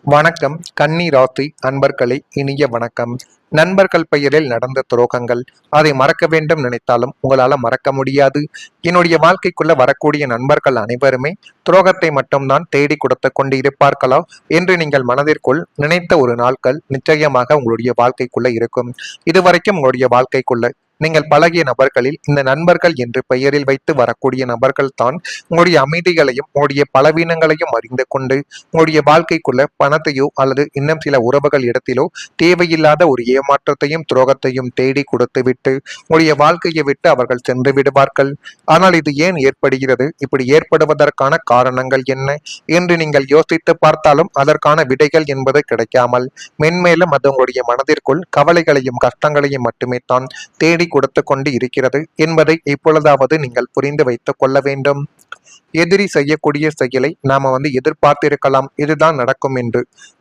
வணக்கம். கன்னி ராசி அன்பர்களே, இனிய வணக்கம். நண்பர்கள் பெயரில் நடந்த துரோகங்கள், அதை மறக்க வேண்டும் நினைத்தாலும் உங்களால மறக்க முடியாது. என்னுடைய வாழ்க்கைக்குள்ள வரக்கூடிய நண்பர்கள் அனைவருமே துரோகத்தை மட்டும்தான் தேடி கொடுத்து கொண்டு இருப்பார்களா என்று நீங்கள் மனதிற்குள் நினைத்த ஒரு நாட்கள் நிச்சயமாக உங்களுடைய வாழ்க்கைக்குள்ள இருக்கும். இதுவரைக்கும் உங்களுடைய வாழ்க்கைக்குள்ள நீங்கள் பழகிய நபர்களில் இந்த நண்பர்கள் என்று பெயரில் வைத்து வரக்கூடிய நபர்கள் தான் உங்களுடைய அமைதிகளையும் உங்களுடைய பலவீனங்களையும் அறிந்து கொண்டு உங்களுடைய வாழ்க்கைக்குள்ள பணத்தையோ அல்லது இன்னும் சில உறவுகள் இடத்திலோ தேவையில்லாத ஒரு ஏமாற்றத்தையும் துரோகத்தையும் தேடி கொடுத்து விட்டு உங்களுடைய வாழ்க்கையை விட்டு அவர்கள் சென்று விடுவார்கள். ஆனால் இது ஏன் ஏற்படுகிறது, இப்படி ஏற்படுவதற்கான காரணங்கள் என்ன என்று நீங்கள் யோசித்து பார்த்தாலும் அதற்கான விடைகள் என்பது கிடைக்காமல் மென்மேலும் அது உங்களுடைய மனதிற்குள் கவலைகளையும் கஷ்டங்களையும் மட்டுமே தான் தேடி கொடுத்து கொண்டு இருக்கிறது என்பதை இப்பொழுதாவது நீங்கள் புரிந்து வைத்துக் கொள்ள வேண்டும். எதிரி செய்யக்கூடிய செயலை நாம எதிர்பார்த்திருக்கலாம், இதுதான் நடக்கும் என்று.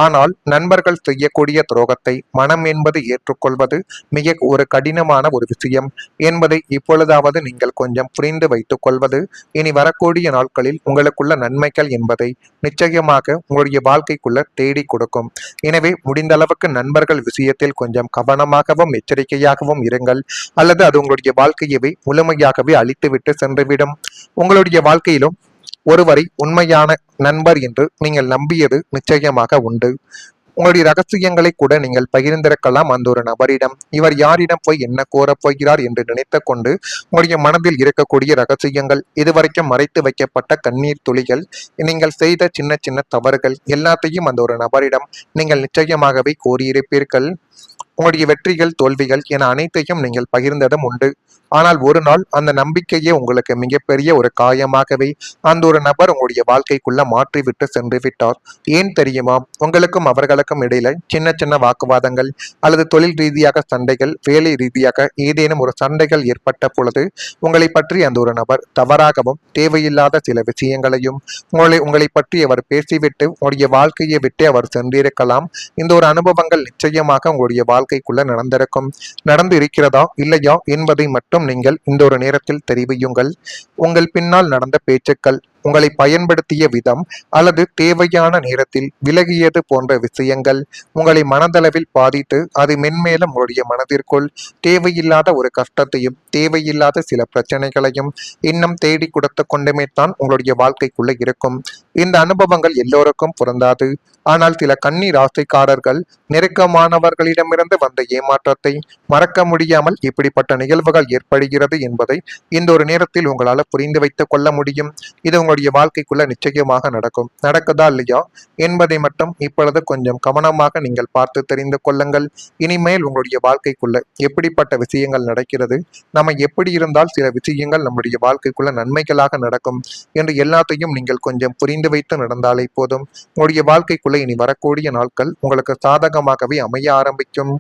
ஆனால் நண்பர்கள் செய்யக்கூடிய துரோகத்தை மனம் என்பது ஏற்றுக்கொள்வது மிக ஒரு கடினமான ஒரு விஷயம் என்பதை இப்பொழுதாவது நீங்கள் கொஞ்சம் புரிந்து வைத்துக் கொள்வது இனி வரக்கூடிய நாட்களில் உங்களுக்குள்ள நன்மைகள் என்பதை நிச்சயமாக உங்களுடைய வாழ்க்கைக்குள்ள தேடி கொடுக்கும். எனவே முடிந்த அளவுக்கு நண்பர்கள் விஷயத்தில் கொஞ்சம் கவனமாகவும் எச்சரிக்கையாகவும் இருங்கள், அல்லது அது உங்களுடைய வாழ்க்கையவே முழுமையாகவே அழித்துவிட்டு சென்றுவிடும். உங்களுடைய வாழ்க்கையிலும் ஒருவரை உண்மையான நண்பர் என்று நீங்கள் நம்பியது நிச்சயமாக உண்டு. உங்களுடைய ரகசியங்களை கூட நீங்கள் பகிர்ந்திருக்கலாம் அந்த ஒரு நபரிடம். இவர் யாரிடம் போய் என்ன கோரப் போகிறார் என்று நினைத்து கொண்டு உங்களுடைய மனதில் இருக்கக்கூடிய ரகசியங்கள், இதுவரைக்கும் மறைத்து வைக்கப்பட்ட கண்ணீர் துளிகள், நீங்கள் செய்த சின்ன சின்ன தவறுகள் எல்லாத்தையும் அந்த ஒரு நபரிடம் நீங்கள் நிச்சயமாகவே கோரியிருப்பீர்கள். உங்களுடைய வெற்றிகள் தோல்விகள் என அனைத்தையும் நீங்கள் பகிர்ந்ததும் உண்டு. ஆனால் ஒரு நாள் அந்த நம்பிக்கையே உங்களுக்கு மிகப்பெரிய ஒரு காயமாகவே அந்த ஒரு நபர் உங்களுடைய வாழ்க்கைக்குள்ள மாற்றிவிட்டு சென்று விட்டார். ஏன் தெரியுமா? உங்களுக்கும் அவர்களுக்கும் இடையில சின்ன சின்ன வாக்குவாதங்கள் அல்லது தொழில் ரீதியாக சண்டைகள், வேலை ரீதியாக ஏதேனும் ஒரு சண்டைகள் ஏற்பட்ட பொழுது உங்களை பற்றி அந்த ஒரு நபர் தவறாகவும் தேவையில்லாத சில விஷயங்களையும் உங்களை பற்றி அவர் பேசிவிட்டு உங்களுடைய வாழ்க்கையை விட்டு அவர் சென்றிருக்கலாம். இந்த ஒரு அனுபவங்கள் நிச்சயமாக உங்களுடைய வாழ்க்கைக்குள்ள நடந்து இருக்கிறதா இல்லையா என்பதை மட்டும் நீங்கள் இந்த ஒரு நேரத்தில் தெரிவியுங்கள். உங்கள் பின்னால் நடந்த பேச்சுக்கள், உங்களை பயன்படுத்திய விதம் அல்லது தேவையான நேரத்தில் விலகியது போன்ற விஷயங்கள் உங்களை மனதளவில் பாதித்து அது மென்மேலும் உங்களுடைய மனதிற்குள் தேவையில்லாத ஒரு கஷ்டத்தையும் தேவையில்லாத சில பிரச்சனைகளையும் இன்னும் தேடி கொடுத்து கொண்டுமே தான் உங்களுடைய வாழ்க்கைக்குள்ள இருக்கும். இந்த அனுபவங்கள் எல்லோருக்கும் பொருந்தாது. ஆனால் சில கன்னி ராசிக்காரர்கள் நெருக்கமானவர்களிடமிருந்து வந்த ஏமாற்றத்தை மறக்க முடியாமல் இப்படிப்பட்ட நிகழ்வுகள் ஏற்படுகிறது என்பதை இந்த ஒரு நேரத்தில் உங்களால் புரிந்து வைத்துக் கொள்ள முடியும். இது உங்களுடைய வாழ்க்கைக்குள்ள நிச்சயமாக நடக்குதா இல்லையா என்பதை மட்டும் இப்பொழுது கொஞ்சம் கவனமாக நீங்கள் பார்த்து தெரிந்து கொள்ளுங்கள். இனிமேல் உங்களுடைய வாழ்க்கைக்குள்ள எப்படிப்பட்ட விஷயங்கள் நடக்கிறது, நம்ம எப்படி இருந்தால் சில விஷயங்கள் நம்முடைய வாழ்க்கைக்குள்ள நன்மைகளாக நடக்கும் என்று எல்லாத்தையும் நீங்கள் கொஞ்சம் புரிந்து வைத்து நடந்தாலே போதும். உங்களுடைய வாழ்க்கைக்குள்ள இனி வரக்கூடிய நாட்கள் உங்களுக்கு சாதகமாகவே அமைய ஆரம்பிக்கும்.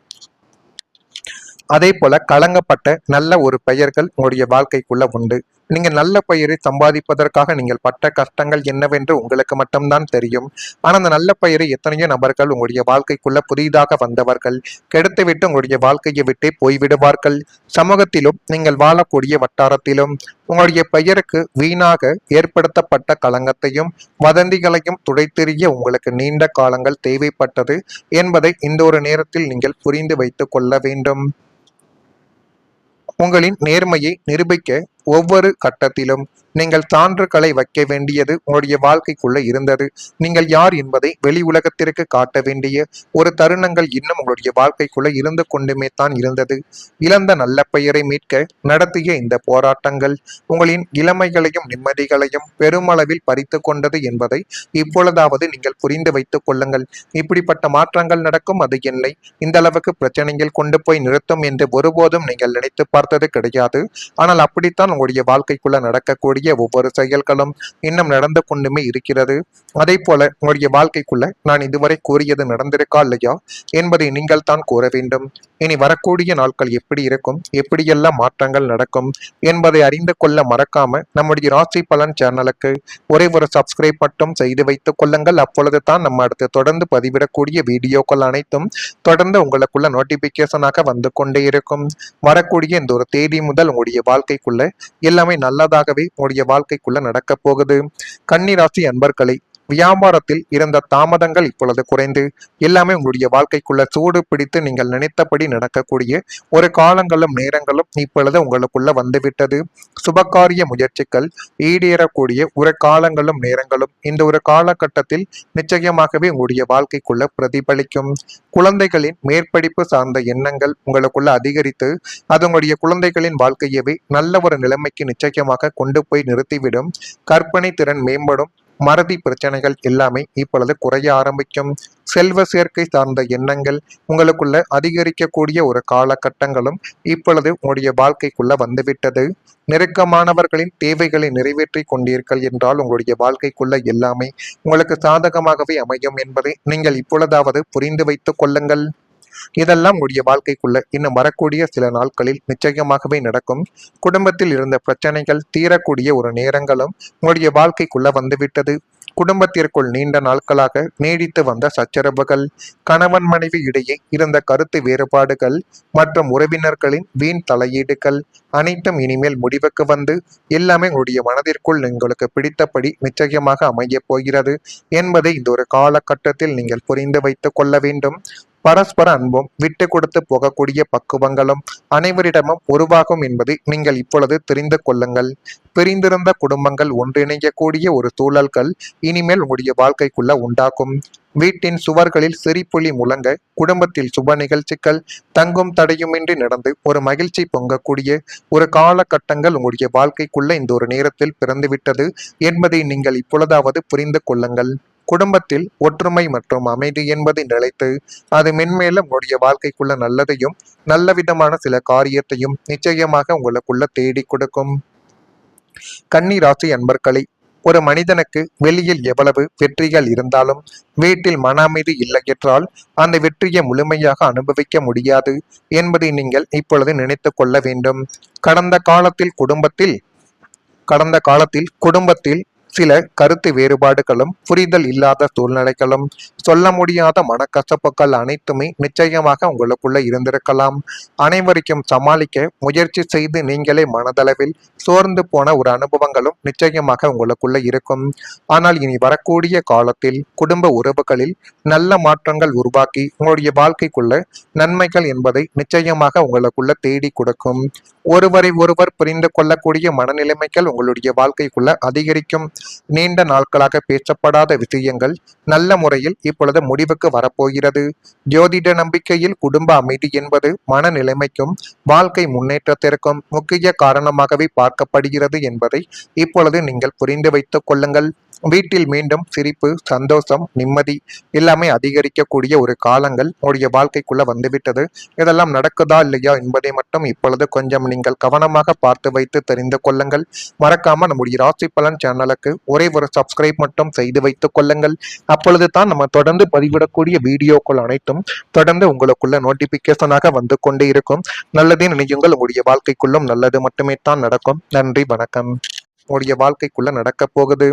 அதே போல கலங்கப்பட்ட நல்ல ஒரு பெயர்கள் உங்களுடைய வாழ்க்கைக்குள்ள உண்டு. நீங்க நல்ல பெயரை சம்பாதிப்பதற்காக நீங்கள் பட்ட கஷ்டங்கள் என்னவென்று உங்களுக்கு மட்டும்தான் தெரியும். ஆனா அந்த நல்ல பெயரை எத்தனையோ நபர்கள் உங்களுடைய வாழ்க்கைக்குள்ள புதிதாக வந்தவர்கள் கெடுத்துவிட்டு உங்களுடைய வாழ்க்கையை விட்டே போய்விடுவார்கள். சமூகத்திலும் நீங்கள் வாழக்கூடிய வட்டாரத்திலும் உங்களுடைய பெயருக்கு வீணாக ஏற்படுத்தப்பட்ட களங்கத்தையும் வதந்திகளையும் துடைத்தெறிய உங்களுக்கு நீண்ட காலங்கள் தேவைப்பட்டது என்பதை இந்த ஒரு நேரத்தில் நீங்கள் புரிந்து வைத்துக் கொள்ள வேண்டும். உங்களின் நேர்மையை நிரூபிக்க ஒவ்வொரு கட்டத்திலும் நீங்கள் சான்றுகளை வைக்க வேண்டியது உங்களுடைய வாழ்க்கைக்குள்ள இருந்தது. நீங்கள் யார் என்பதை வெளி உலகத்திற்கு காட்ட வேண்டிய ஒரு தருணங்கள் இன்னும் உங்களுடைய வாழ்க்கைக்குள்ள இருந்து கொண்டுமே தான் இருந்தது. இழந்த நல்ல பெயரை மீட்க நடத்திய இந்த போராட்டங்கள் உங்களின் இளமைகளையும் நிம்மதிகளையும் பெருமளவில் பறித்து கொண்டது என்பதை இப்பொழுதாவது நீங்கள் புரிந்து வைத்துக் கொள்ளுங்கள். இப்படிப்பட்ட மாற்றங்கள் நடக்கும், அது என்னை இந்த அளவுக்கு பிரச்சனைகள் கொண்டு போய் நிறுத்தும் என்று ஒருபோதும் நீங்கள் நினைத்து பார்த்தது கிடையாது. ஆனால் அப்படித்தான் உங்களுடைய வாழ்க்கைக்குள்ள நடக்கக்கூடிய ஒவ்வொரு செயல்களும் இன்னும் நடந்து கொண்டுமே இருக்கிறது. அதே போல உங்களுடைய வாழ்க்கைக்குள்ள நான் இதுவரை கூறியது நடந்திருக்கா இல்லையா என்பதை நீங்கள் தான் கூற வேண்டும். இனி வரக்கூடிய நாட்கள் எப்படி இருக்கும், எப்படியெல்லாம் மாற்றங்கள் நடக்கும் என்பதை அறிந்து கொள்ள மறக்காம நம்முடைய ராசி பலன் சேனலுக்கு ஒரே ஒரு சப்ஸ்கிரைப் மட்டும் செய்து வைத்துக் கொள்ளுங்கள். அப்பொழுது தான் நம்ம அடுத்து தொடர்ந்து பதிவிடக்கூடிய வீடியோக்கள் அனைத்தும் தொடர்ந்து உங்களுக்குள்ள நோட்டிபிகேஷனாக வந்து கொண்டே இருக்கும். வரக்கூடிய இந்த ஒரு தேதி முதல் உங்களுடைய வாழ்க்கைக்குள்ள எல்லாமே நல்லதாகவே உங்களுடைய வாழ்க்கைக்குள்ள நடக்க போகுது. கன்னி ராசி அன்பர்களை வியாபாரத்தில் இருந்த தாமதங்கள் இப்பொழுது குறைந்து எல்லாமே உங்களுடைய வாழ்க்கைக்குள்ள சூடு பிடித்து நீங்கள் நினைத்தபடி நடக்கக்கூடிய ஒரு காலங்களும் நேரங்களும் இப்பொழுது உங்களுக்குள்ள வந்துவிட்டது. சுபகாரிய முயற்சிகள் ஈடேறக்கூடிய ஒரு காலங்களும் நேரங்களும் இந்த ஒரு காலகட்டத்தில் நிச்சயமாகவே உங்களுடைய வாழ்க்கைக்குள்ள பிரதிபலிக்கும். குழந்தைகளின் மேற்படிப்பு சார்ந்த எண்ணங்கள் உங்களுக்குள்ள அதிகரித்து அது உங்களுடைய குழந்தைகளின் வாழ்க்கையவே நல்ல ஒரு நிலைமைக்கு நிச்சயமாக கொண்டு போய் நிறுத்திவிடும். கற்பனை திறன் மேம்படும். மறதி பிரச்சனைகள் எல்லாமே இப்பொழுது குறைய ஆரம்பிக்கும். செல்வ சேர்க்கை சார்ந்த எண்ணங்கள் உங்களுக்குள்ள அதிகரிக்கக்கூடிய ஒரு காலகட்டங்களும் இப்பொழுது உங்களுடைய வாழ்க்கைக்குள்ள வந்துவிட்டது. நெருக்கமானவர்களின் தேவைகளை நிறைவேற்றி கொண்டீர்கள் என்றால் உங்களுடைய வாழ்க்கைக்குள்ள எல்லாமே உங்களுக்கு சாதகமாகவே அமையும் என்பதை நீங்கள் இப்பொழுதாவது புரிந்து வைத்துக் கொள்ளுங்கள். இதெல்லாம் உங்களுடைய வாழ்க்கைக்குள்ள இன்னும் வரக்கூடிய சில நாட்களில் நிச்சயமாகவே நடக்கும். குடும்பத்தில் இருந்த பிரச்சனைகள் தீரக்கூடிய ஒரு நேரங்களும் உங்களுடைய வாழ்க்கைக்குள்ள வந்துவிட்டது. குடும்பத்திற்குள் நீண்ட நாட்களாக நீடித்து வந்த சச்சரவுகள், கணவன் மனைவி இடையே இருந்த கருத்து வேறுபாடுகள் மற்றும் உறவினர்களின் வீண் தலையீடுகள் அனைத்தும் இனிமேல் முடிவுக்கு வந்து எல்லாமே உங்களுடைய மனதிற்குள் உங்களுக்கு பிடித்தபடி நிச்சயமாக அமைய போகிறது என்பதை இந்த ஒரு காலகட்டத்தில் நீங்கள் புரிந்து வைத்துக் கொள்ள வேண்டும். பரஸ்பர அன்பும் விட்டு கொடுத்து போகக்கூடிய பக்குவங்களும் அனைவரிடமும் உருவாகும் என்பதை நீங்கள் இப்பொழுது தெரிந்து கொள்ளுங்கள். பிரிந்திருந்த குடும்பங்கள் ஒன்றிணையக்கூடிய ஒரு சூழல்கள் இனிமேல் உங்களுடைய வாழ்க்கைக்குள்ள உண்டாகும். வீட்டின் சுவர்களில் சிரிப்புலி முழங்க குடும்பத்தில் சுப நிகழ்ச்சிகள் தங்கும் தடையுமின்றி நடந்து ஒரு மகிழ்ச்சி பொங்கக்கூடிய ஒரு காலகட்டங்கள் உங்களுடைய வாழ்க்கைக்குள்ள இந்த ஒரு நேரத்தில் பிறந்துவிட்டது என்பதை நீங்கள் இப்பொழுதாவது புரிந்து கொள்ளுங்கள். குடும்பத்தில் ஒற்றுமை மற்றும் அமைதி என்பதை நிலைத்து அது மென்மேலும் உங்களுடைய வாழ்க்கைக்குள்ள நல்லதையும் நல்ல விதமான சில காரியத்தையும் நிச்சயமாக உங்களுக்குள்ள தேடி கொடுக்கும். கன்னி ராசி அன்பர்களை, ஒரு மனிதனுக்கு வெளியில் எவ்வளவு வெற்றிகள் இருந்தாலும் வீட்டில் மன அமைதி இல்லை என்றால் அந்த வெற்றியை முழுமையாக அனுபவிக்க முடியாது என்பதை நீங்கள் இப்பொழுது நினைத்து கொள்ள வேண்டும். கடந்த காலத்தில் குடும்பத்தில் சில கருத்து வேறுபாடுகளும் புரிதல் இல்லாத சூழ்நிலைகளும் சொல்ல முடியாத மனக்கசப்புகள் அனைத்துமே நிச்சயமாக உங்களுக்குள்ள இருந்திருக்கலாம். அனைவருக்கும் சமாளிக்க முயற்சி செய்து நீங்களே மனதளவில் சோர்ந்து போன ஒரு அனுபவங்களும் நிச்சயமாக உங்களுக்குள்ள இருக்கும். ஆனால் இனி வரக்கூடிய காலத்தில் குடும்ப உறவுகளில் நல்ல மாற்றங்கள் உருவாக்கி உங்களுடைய வாழ்க்கைக்குள்ள நன்மைகள் என்பதை நிச்சயமாக உங்களுக்குள்ள தேடி கொடுக்கும். ஒருவரை ஒருவர் புரிந்து கொள்ளக்கூடிய மனநிலைமைகள் உங்களுடைய வாழ்க்கைக்குள்ள அதிகரிக்கும். நீண்ட நாட்களாக பேசப்படாத விஷயங்கள் நல்ல முறையில் இப்பொழுது முடிவுக்கு வரப்போகிறது. ஜோதிட நம்பிக்கையில் குடும்ப அமைதி என்பது மனநிலைமைக்கும் வாழ்க்கை முன்னேற்றத்திற்கும் முக்கிய காரணமாகவே பார்க்கப்படுகிறது என்பதை இப்பொழுது நீங்கள் புரிந்து வைத்துக் கொள்ளுங்கள். வீட்டில் மீண்டும் சிரிப்பு, சந்தோஷம், நிம்மதி எல்லாமே அதிகரிக்கக்கூடிய ஒரு காலங்கள் உங்களுடைய வாழ்க்கைக்குள்ள வந்துவிட்டது. இதெல்லாம் நடக்குதா இல்லையா என்பதை மட்டும் இப்பொழுது கொஞ்சம் நீங்கள் கவனமாக பார்த்து வைத்து தெரிந்து கொள்ளுங்கள். மறக்காம நம்முடைய ராசி பலன் சேனலுக்கு ஒரே ஒரு சப்ஸ்கிரைப் மட்டும் செய்து வைத்துக் கொள்ளுங்கள். அப்பொழுது தான் நம்ம தொடர்ந்து பதிவிடக்கூடிய வீடியோக்கள் அனைத்தும் தொடர்ந்து உங்களுக்குள்ள நோட்டிபிகேஷனாக வந்து கொண்டே இருக்கும். நல்லதே நினையுங்கள், உங்களுடைய வாழ்க்கைக்குள்ளும் நல்லது மட்டுமே தான் நடக்கும். நன்றி, வணக்கம். உங்களுடைய வாழ்க்கைக்குள்ள நடக்க போகுது.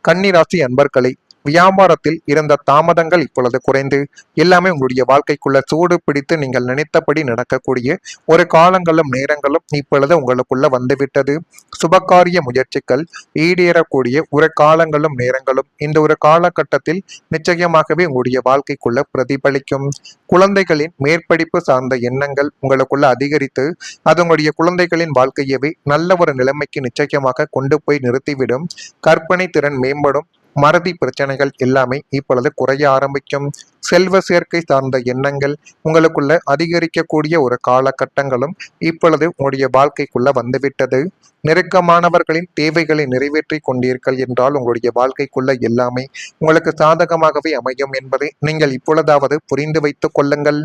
கன்னி ராசி அன்பர்களை, வியாபாரத்தில் இருந்த தாமதங்கள் இப்பொழுது குறைந்து எல்லாமே உங்களுடைய வாழ்க்கைக்குள்ள சூடு பிடித்து நீங்கள் நினைத்தபடி நடக்கக்கூடிய ஒரு காலங்களும் நேரங்களும் இப்பொழுது உங்களுக்குள்ள வந்துவிட்டது. சுபகாரிய முயற்சிகள் ஈடேறக்கூடிய ஒரு காலங்களும் நேரங்களும் இந்த ஒரு காலகட்டத்தில் நிச்சயமாகவே உங்களுடைய வாழ்க்கைக்குள்ள பிரதிபலிக்கும். குழந்தைகளின் மேற்படிப்பு சார்ந்த எண்ணங்கள் உங்களுக்குள்ள அதிகரித்து அது உங்களுடைய குழந்தைகளின் வாழ்க்கையவே நல்ல ஒரு நிலைமைக்கு நிச்சயமாக கொண்டு போய் நிறுத்திவிடும். கற்பனை திறன் மேம்படும். மறதி பிரச்சனைகள் எல்லாமே இப்பொழுது குறைய ஆரம்பிக்கும். செல்வ சேர்க்கை சார்ந்த எண்ணங்கள் உங்களுக்குள்ள அதிகரிக்கக்கூடிய ஒரு காலகட்டங்களும் இப்பொழுது உங்களுடைய வாழ்க்கைக்குள்ள வந்துவிட்டது. நெருக்கமானவர்களின் தேவைகளை நிறைவேற்றி கொண்டீர்கள் என்றால் உங்களுடைய வாழ்க்கைக்குள்ள எல்லாமே உங்களுக்கு சாதகமாகவே அமையும் என்பதை நீங்கள் இப்பொழுதாவது புரிந்து வைத்துக் கொள்ளுங்கள்.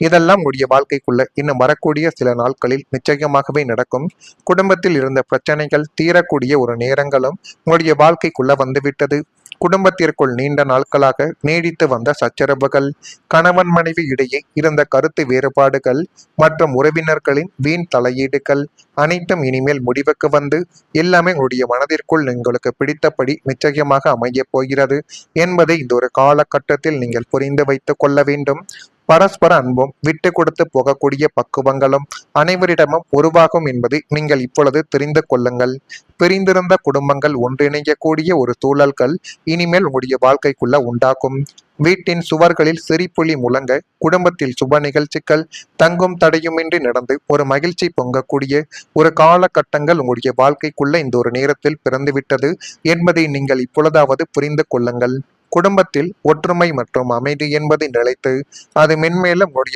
இதெல்லாம் உங்களுடைய வாழ்க்கைக்குள்ள இன்னும் வரக்கூடிய சில நாட்களில் நிச்சயமாகவே நடக்கும். குடும்பத்தில் இருந்த பிரச்சனைகள் தீரக்கூடிய ஒரு நேரங்களும் உங்களுடைய வாழ்க்கைக்குள்ள வந்துவிட்டது. குடும்பத்திற்குள் நீண்ட நாட்களாக நீடித்து வந்த சச்சரவுகள், கணவன் மனைவி இடையே இருந்த கருத்து வேறுபாடுகள் மற்றும் உறவினர்களின் வீண் தலையீடுகள் அனைத்தும் இனிமேல் முடிவுக்கு வந்து எல்லாமே உங்களுடைய மனதிற்குள் உங்களுக்கு பிடித்தபடி நிச்சயமாக அமைய போகிறது என்பதை இந்த ஒரு காலகட்டத்தில் நீங்கள் புரிந்து வைத்துக் கொள்ள வேண்டும். பரஸ்பர அன்பும் விட்டு கொடுத்து போகக்கூடிய பக்குவங்களும் அனைவரிடமும் உருவாகும் என்பது நீங்கள் இப்பொழுது தெரிந்து கொள்ளுங்கள். பிரிந்திருந்த குடும்பங்கள் ஒன்றிணையக்கூடிய ஒரு சூழல்கள் இனிமேல் உங்களுடைய வாழ்க்கைக்குள்ள உண்டாகும். வீட்டின் சுவர்களில் சிரிப்புலி முழங்க, குடும்பத்தில் சுப நிகழ்ச்சிகள் தங்கும் தடையுமின்றி நடந்து ஒரு மகிழ்ச்சி பொங்கக்கூடிய ஒரு காலகட்டங்கள் உங்களுடைய வாழ்க்கைக்குள்ள இந்த ஒரு நேரத்தில் பிறந்துவிட்டது என்பதை நீங்கள் இப்பொழுதாவது புரிந்து கொள்ளுங்கள். குடும்பத்தில் ஒற்றுமை மற்றும் அமைதி என்பதை நிலைத்து அது மென்மேலும் உங்களுடைய